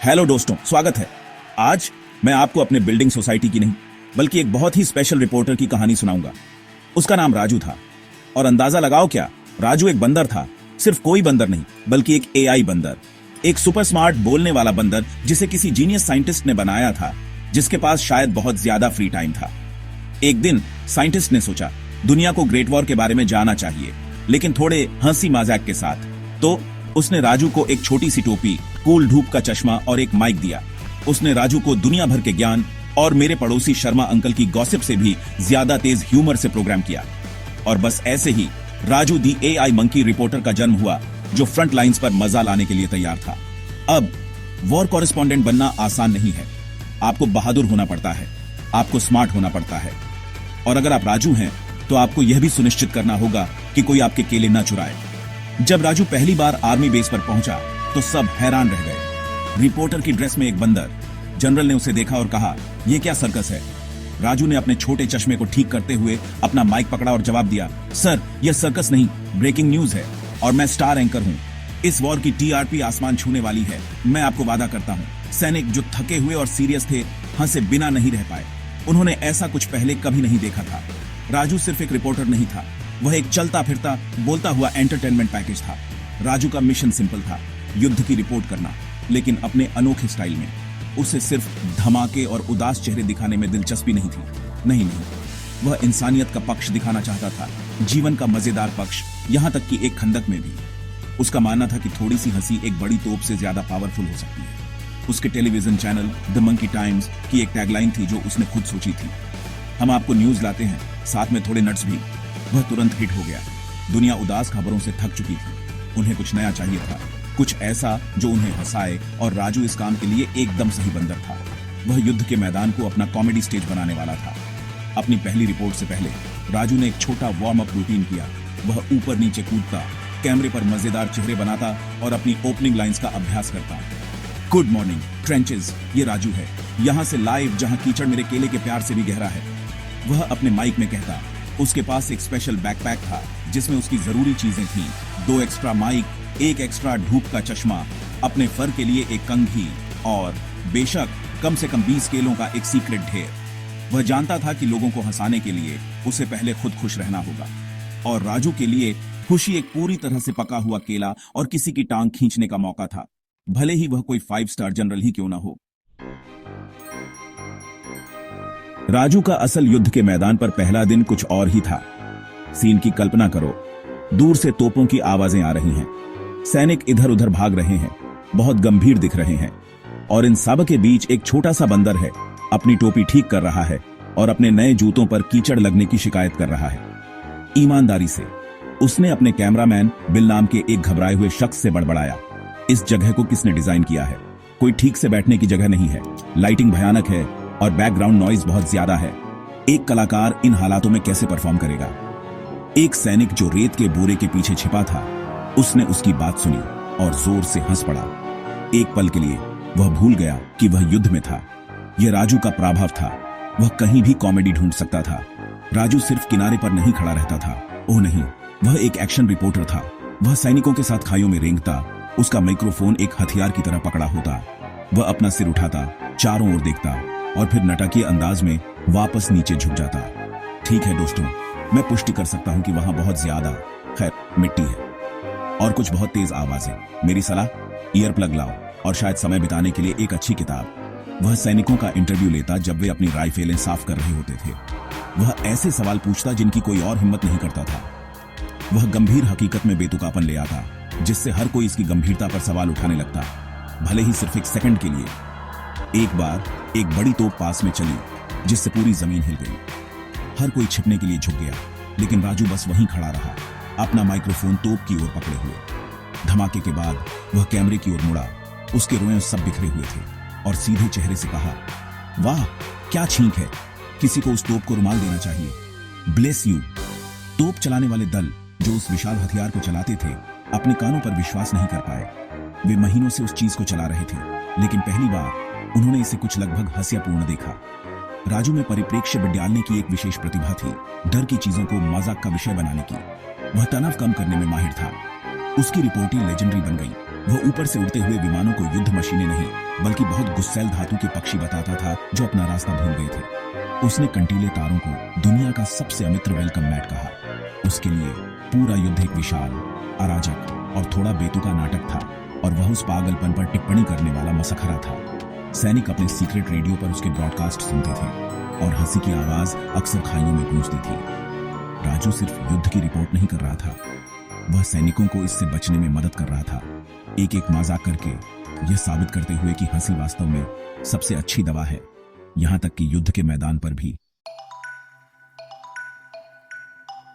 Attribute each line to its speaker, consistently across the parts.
Speaker 1: Hello दोस्तों, स्वागत है। आज मैं आपको अपने बिल्डिंग सोसाइटी की नहीं बल्कि एक बहुत ही स्पेशल रिपोर्टर की कहानी सुनाऊंगा। उसका नाम राजू था और अंदाजा लगाओ क्या, राजू एक बंदर था। सिर्फ कोई बंदर नहीं बल्कि एक एआई बंदर, एक सुपर स्मार्ट बोलने वाला बंदर जिसे किसी जीनियस साइंटिस्ट ने बनाया था, जिसके पास शायद बहुत ज्यादा फ्री टाइम था। एक दिन साइंटिस्ट ने सोचा दुनिया को ग्रेट वॉर के बारे में जानना चाहिए, लेकिन थोड़े हंसी मजाक के साथ। तो उसने राजू को एक छोटी सी टोपी, कूल धूप का चश्मा और एक माइक दिया। उसने राजू को दुनिया भर के ज्ञान और मेरे पड़ोसी शर्मा अंकल की गॉसिप से भी ज्यादा तेज ह्यूमर से प्रोग्राम किया। और बस ऐसे ही राजू दी एआई मंकी रिपोर्टर का जन्म हुआ, जो फ्रंट लाइंस पर मजा लाने के लिए तैयार था। अब वॉर कॉरेस्पॉन्डेंट बनना आसान नहीं है। आपको बहादुर होना पड़ता है, आपको स्मार्ट होना पड़ता है, और अगर आप राजू हैं तो आपको यह भी सुनिश्चित करना होगा कि कोई आपके केले न चुराए। जब राजू पहली बार आर्मी बेस पर पहुंचा तो सब हैरान रह गए। रिपोर्टर की ड्रेस में एक बंदर। जनरल ने उसे देखा और कहा, यह क्या सर्कस है? राजू ने अपने छोटे चश्मे को ठीक करते हुए अपना माइक पकड़ा और जवाब दिया, सर यह सर्कस नहीं, ब्रेकिंग न्यूज है और मैं स्टार एंकर हूं। इस वॉर की टीआरपी आसमान छूने वाली है। मैं आपको वादा करता हूं। सैनिक जो थके हुए और सीरियस थे, हंसे बिना नहीं रह पाए। उन्होंने ऐसा कुछ पहले कभी नहीं देखा था। राजू सिर्फ एक रिपोर्टर नहीं था, वह एक चलता फिरता बोलता हुआ एंटरटेनमेंट पैकेज था। राजू का मिशन सिंपल था, युद्ध की रिपोर्ट करना, लेकिन अपने अनोखे स्टाइल में। उसे सिर्फ धमाके और उदास चेहरे दिखाने में दिलचस्पी नहीं थी। नहीं, वह इंसानियत का पक्ष दिखाना चाहता था, जीवन का मजेदार पक्ष, यहां तक कि एक खंदक में भी। उसका मानना था कि थोड़ी सी हंसी एक बड़ी तोप से ज्यादा पावरफुल हो सकती है। उसके television channel the monkey times की एक टैगलाइन थी जो उसने खुद सोची थी, हम आपको न्यूज लाते हैं, साथ में थोड़े नट्स भी। वह तुरंत हिट हो गया। दुनिया उदास खबरों से थक चुकी थी। उन्हें कुछ नया चाहिए था, कुछ ऐसा जो उन्हें हंसाए, और राजू इस काम के लिए एकदम सही बंदर था। वह युद्ध के मैदान को अपना कॉमेडी स्टेज बनाने वाला था। अपनी पहली रिपोर्ट से पहले राजू ने एक छोटा वार्म अप रूटीन किया। वह ऊपर नीचे कूदता, कैमरे पर मजेदार चेहरे बनाता और अपनी ओपनिंग लाइंस का अभ्यास करता। गुड मॉर्निंग ट्रेंचेस, ये राजू है, यहां से लाइव, जहां कीचड़ मेरे केले के प्यार से भी गहरा है। वह अपने माइक में कहता। उसके पास एक स्पेशल बैकपैक था जिसमें उसकी जरूरी चीजें थीं, 2 एक्स्ट्रा माइक, 1 एक्स्ट्रा धूप का चश्मा, अपने फर के लिए एक कंघी और बेशक कम से कम 20 केलों का एक सीक्रेट ढेर। वह जानता था कि लोगों को हंसाने के लिए उसे पहले खुद खुश रहना होगा, और राजू के लिए खुशी एक पूरी तरह से पका हुआ केला और किसी की टांग खींचने का मौका था, भले ही वह कोई 5 स्टार जनरल ही क्यों ना हो। राजू का असल युद्ध के मैदान पर पहला दिन कुछ और ही था। सीन की कल्पना करो, दूर से तोपों की आवाजें आ रही हैं, सैनिक इधर उधर भाग रहे हैं, बहुत गंभीर दिख रहे हैं, और इन सब के बीच एक छोटा सा बंदर है, अपनी टोपी ठीक कर रहा है और अपने नए जूतों पर कीचड़ लगने की शिकायत कर रहा है। ईमानदारी से उसने अपने कैमरामैन बिल नाम के एक घबराए हुए शख्स से बड़बड़ाया, इस जगह को किसने डिजाइन किया है? कोई ठीक से बैठने की जगह नहीं है, लाइटिंग भयानक है और बैकग्राउंड नॉइज बहुत ज्यादा है। एक कलाकार इन हालातों में कैसे परफॉर्म करेगा? एक सैनिक जो रेत के बोरे के पीछे छिपा था, उसने उसकी बात सुनी और जोर से हंस पड़ा। एक पल के लिए वह भूल गया कि वह युद्ध में था। यह राजू का प्रभाव था। वह कहीं भी कॉमेडी ढूंढ सकता था। राजू सिर्फ किनारे पर नहीं खड़ा रहता था। ओह नहीं, वह एक एक्शन रिपोर्टर था। वह सैनिकों के साथ खाइयों में रेंगता, उसका माइक्रोफोन एक हथियार की तरह पकड़ा होता। वह अपना सिर उठाता, चारों ओर देखता और फिर नटकीय अंदाज में वापस नीचे झुक जाता। ठीक है दोस्तों, मैं पुष्टि कर सकता हूं कि वहां बहुत ज्यादा मिट्टी है और कुछ बहुत तेज आवाजें। मेरी सलाह, ईयर प्लग लाओ और शायद समय बिताने के लिए एक अच्छी किताब। वह सैनिकों का इंटरव्यू लेता जब वे अपनी राइफलें साफ कर रहे होते थे। वह ऐसे सवाल पूछता जिनकी कोई और हिम्मत नहीं करता था। वह गंभीर हकीकत में बेतुकापन ले आता, जिससे हर कोई इसकी गंभीरता पर सवाल उठाने लगता, भले ही सिर्फ एक सेकंड के लिए। एक बार एक बड़ी तोप पास में चली जिससे पूरी जमीन हिल गई। हर कोई छिपने के लिए झुक गया, लेकिन राजू बस वहीं खड़ा रहा, अपना माइक्रोफोन तोप की ओर पकड़े हुए। धमाके के बाद वह कैमरे की ओर मुड़ा। उसके रोए सब बिखरे हुए थे और सीधे चेहरे से कहा, वाह क्या छींक है, किसी को उस तोप को रुमाल देना चाहिए। Bless you. तोप चलाने वाले दल जो उस विशाल हथियार को चलाते थे, अपने कानों पर विश्वास नहीं कर पाए। वे महीनों से उस चीज को चला रहे थे, लेकिन पहली बार उन्होंने इसे कुछ लगभग हास्यपूर्ण देखा। राजू में परिप्रेक्ष्य डालने की एक विशेष प्रतिभा थी, डर की चीजों को मजाक का विषय बनाने की। वह तनाव कम करने में माहिर था। उसकी रिपोर्टिंग लेजेंडरी बन गई। वह ऊपर से उड़ते हुए विमानों को युद्ध मशीनें नहीं बल्कि बहुत गुस्सैल धातु के पक्षी बताता था जो अपना रास्ता भूल गए थे। उसने कंटीले तारों को दुनिया का सबसे अमित्र वेलकम मैट कहा। उसके लिए पूरा युद्ध एक विशाल, अराजक और थोड़ा बेतुका नाटक था और वह उस पागलपन पर टिप्पणी करने वाला मसखरा था। सैनिक अपने सीक्रेट रेडियो पर उसके ब्रॉडकास्ट सुनते थे और हंसी की आवाज अक्सर खाइयों में गूंजती थी। राजू सिर्फ युद्ध की रिपोर्ट नहीं कर रहा था, वह सैनिकों को इससे बचने में मदद कर रहा था, एक एक मजाक करके यह साबित करते हुए कि हंसी वास्तव में सबसे अच्छी दवा है, यहां तक कि युद्ध के मैदान पर भी।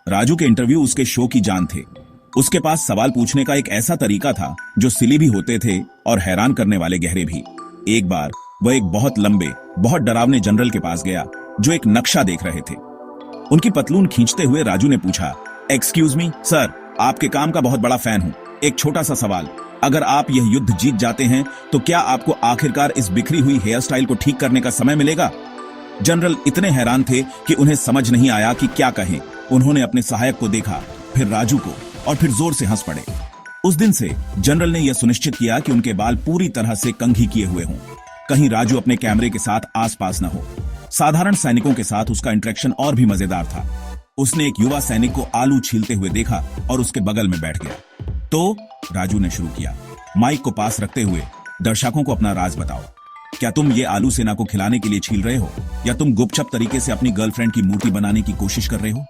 Speaker 1: राजू के इंटरव्यू उसके शो की जान थे। उसके पास सवाल पूछने का एक ऐसा तरीका था जो सिली भी होते थे और हैरान करने वाले गहरे भी। एक बार वह एक बहुत लंबे, बहुत डरावने जनरल के पास गया जो एक नक्शा देख रहे थे। उनकी पतलून खींचते हुए राजू ने पूछा, एक्सक्यूज मी सर, आपके काम का बहुत बड़ा फैन हूं, एक छोटा सा सवाल, अगर आप यह युद्ध जीत जाते हैं तो क्या आपको आखिरकार इस बिखरी हुई हेयर स्टाइल को ठीक करने का समय मिलेगा? जनरल इतने हैरान थे कि उन्हें समझ नहीं आया कि क्या कहें। उन्होंने अपने सहायक को देखा, फिर राजू को, और फिर जोर से हंस पड़े। उस दिन से जनरल ने यह सुनिश्चित किया कि उनके बाल पूरी तरह से कंघी किए हुए हों, कहीं राजू अपने कैमरे के साथ आसपास न हो। साधारण सैनिकों के साथ उसका इंटरेक्शन और भी मजेदार था। उसने एक युवा सैनिक को आलू छीलते हुए देखा और उसके बगल में बैठ गया। तो राजू ने शुरू किया, माइक को पास रखते हुए, दर्शकों को अपना राज बताओ। क्या तुम ये आलू सेना को खिलाने के लिए छील रहे हो या तुम गुपचुप तरीके से अपनी गर्लफ्रेंड की मूर्ति बनाने की कोशिश कर रहे हो?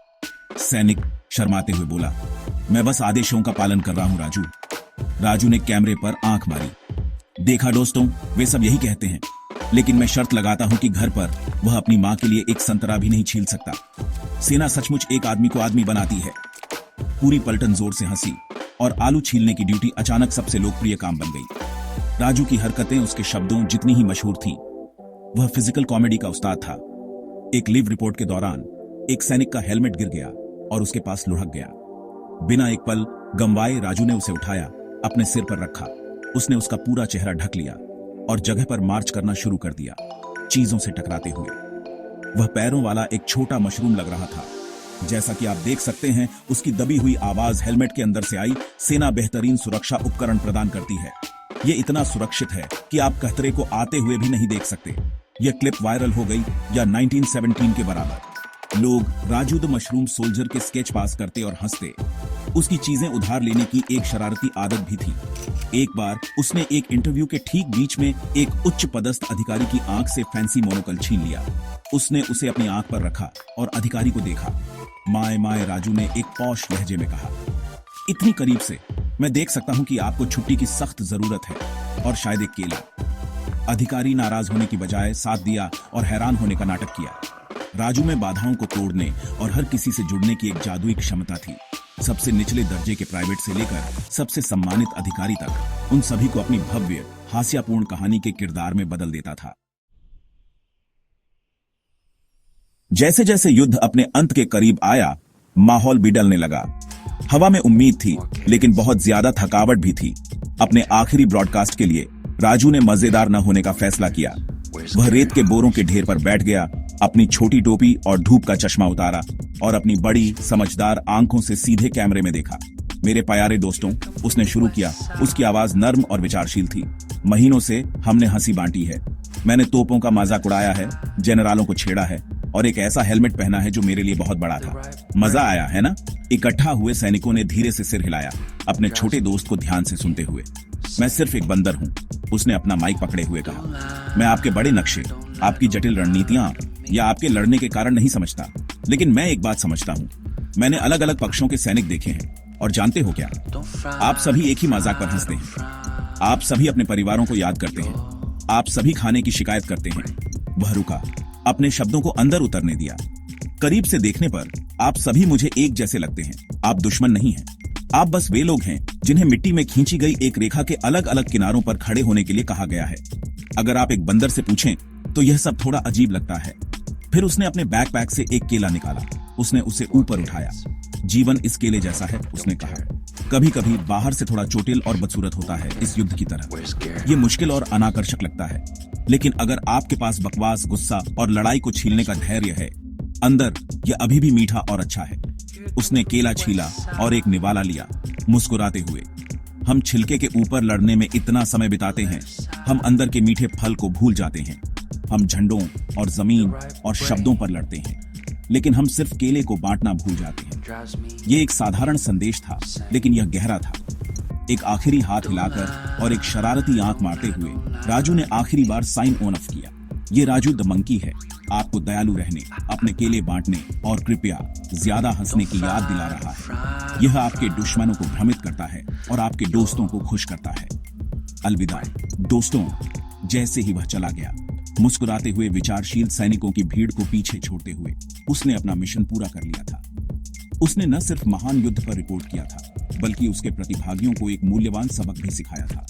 Speaker 1: सैनिक शर्माते हुए बोला, मैं बस आदेशों का पालन कर रहा हूं राजू। राजू ने कैमरे पर आंख मारी। देखा दोस्तों, वे सब यही कहते हैं, लेकिन मैं शर्त लगाता हूं कि घर पर वह अपनी मां के लिए एक संतरा भी नहीं छील सकता। सेना सचमुच एक आदमी को आदमी बनाती है। पूरी पलटन जोर से हंसी और आलू छीलने की ड्यूटी अचानक सबसे लोकप्रिय काम बन गई। राजू की हरकतें उसके शब्दों जितनी ही मशहूर थीं। वह फिजिकल कॉमेडी का उस्ताद था। एक लिव रिपोर्ट के दौरान एक सैनिक का हेलमेट गिर गया और उसके पास लुढ़क गया। बिना एक पल गंवाए राजू ने उसे उठाया, अपने सिर पर रखा। उसने उसका पूरा चेहरा ढक लिया और जगह पर मार्च करना शुरू कर दिया, चीजों से टकराते हुए। वह पैरों वाला एक छोटा मशरूम लग रहा था। जैसा कि आप देख सकते हैं, उसकी दबी हुई आवाज हेलमेट के अंदर से आई। सेना बेहतरीन सुरक्षा उपकरण प्रदान करती है। ये इतना सुरक्षित है कि आप खतरे को आते हुए भी नहीं देख सकते। यह क्लिप वायरल हो गई या 1917 के बराबर। लोग राजू द मशरूम सोल्जर के स्केच पास करते और हंसते। उसकी चीजें उधार लेने की एक शरारती आदत भी थी। एक बार उसने एक इंटरव्यू के ठीक बीच में एक उच्च पदस्थ अधिकारी की आंख से फैंसी मोनोकल छीन लिया। उसने उसे अपनी आंख पर रखा और अधिकारी को देखा। माए माए, राजू ने एक पॉश लहजे में कहा, इतनी करीब से मैं देख सकता हूं कि आपको छुट्टी की सख्त जरूरत है और शायद एक केला। अधिकारी नाराज होने की बजाय साथ दिया और हैरान होने का नाटक किया। राजू में बाधाओं को तोड़ने और हर किसी से जुड़ने की एक जादुई क्षमता थी। सबसे निचले दर्जे के प्राइवेट से लेकर सबसे सम्मानित अधिकारी तक, उन सभी को अपनी भव्य हास्यपूर्ण कहानी के किरदार में बदल देता था। जैसे जैसे युद्ध अपने अंत के करीब आया, माहौल बिगड़ने लगा। हवा में उम्मीद थी, लेकिन बहुत ज्यादा थकावट भी थी। अपने आखिरी ब्रॉडकास्ट के लिए राजू ने मजेदार न होने का फैसला किया। वह रेत के बोरों के ढेर पर बैठ गया, अपनी छोटी टोपी और धूप का चश्मा उतारा और अपनी बड़ी समझदार आंखों से सीधे कैमरे में देखा। मेरे प्यारे दोस्तों, उसने शुरू किया। उसकी आवाज नर्म और विचारशील थी। महीनों से हमने हंसी बांटी है। मैंने तोपों का मजाक उड़ाया है, जनरलों को छेड़ा है और एक ऐसा हेलमेट पहना है जो मेरे लिए बहुत बड़ा था। मजा आया है ना? इकट्ठा हुए सैनिकों ने धीरे से सिर हिलाया, अपने छोटे दोस्त को ध्यान से सुनते हुए। मैं सिर्फ एक बंदर हूँ, उसने अपना माइक पकड़े हुए कहा। मैं आपके बड़े नक्शे, आपकी जटिल रणनीतियां या आपके लड़ने के कारण नहीं समझता, लेकिन मैं एक बात समझता हूँ। मैंने अलग अलग पक्षों के सैनिक देखे हैं और जानते हो क्या, आप सभी एक ही मजाक पर हंसते हैं। आप सभी अपने परिवारों को याद करते हैं। आप सभी खाने की शिकायत करते हैं। वह रुका, अपने शब्दों को अंदर उतरने दिया। करीब से देखने पर आप सभी मुझे एक जैसे लगते हैं। आप दुश्मन नहीं हैं। आप बस वे लोग हैं जिन्हें मिट्टी में खींची गई एक रेखा के अलग अलग किनारों पर खड़े होने के लिए कहा गया है। अगर आप एक बंदर से पूछें तो यह सब थोड़ा अजीब लगता है। फिर उसने अपने बैकपैक से एक केला निकाला। उसने उसे ऊपर उठाया। जीवन इस केले जैसा है, उसने कहा। कभी कभी बाहर से थोड़ा चोटिल और बदसूरत होता है, इस युद्ध की तरह। ये मुश्किल और अनाकर्षक लगता है, लेकिन अगर आपके पास बकवास, गुस्सा और लड़ाई को छीलने का धैर्य है, अंदर यह अभी भी मीठा और अच्छा है। उसने केला छीला और एक निवाला लिया, मुस्कुराते हुए। हम छिलके के ऊपर लड़ने में इतना समय बिताते हैं, हम अंदर के मीठे फल को भूल जाते हैं। हम झंडों और जमीन और शब्दों पर लड़ते हैं, लेकिन हम सिर्फ केले को बांटना भूल जाते हैं। ये एक साधारण संदेश था, लेकिन यह गहरा था। एक आखिरी हाथ हिलाकर और एक शरारती आंख मारते हुए राजू ने आखिरी बार साइन ऑन ऑफ किया। ये राजू द मंकी है, आपको दयालु रहने, अपने केले बांटने और कृपया ज्यादा हंसने की याद दिला रहा है। यह आपके दुश्मनों को भ्रमित करता है और आपके दोस्तों को खुश करता है। अलविदा दोस्तों। जैसे ही वह चला गया, मुस्कुराते हुए विचारशील सैनिकों की भीड़ को पीछे छोड़ते हुए उसने अपना मिशन पूरा कर लिया था। उसने न सिर्फ महान युद्ध पर रिपोर्ट किया था, बल्कि उसके प्रतिभागियों को एक मूल्यवान सबक भी सिखाया था।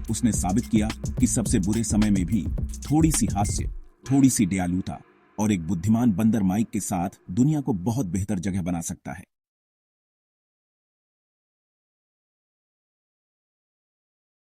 Speaker 1: उसने साबित किया कि सबसे बुरे समय में भी थोड़ी सी हास्य, थोड़ी सी दयालुता और एक बुद्धिमान बंदर माइक के साथ दुनिया को बहुत बेहतर जगह बना सकता है।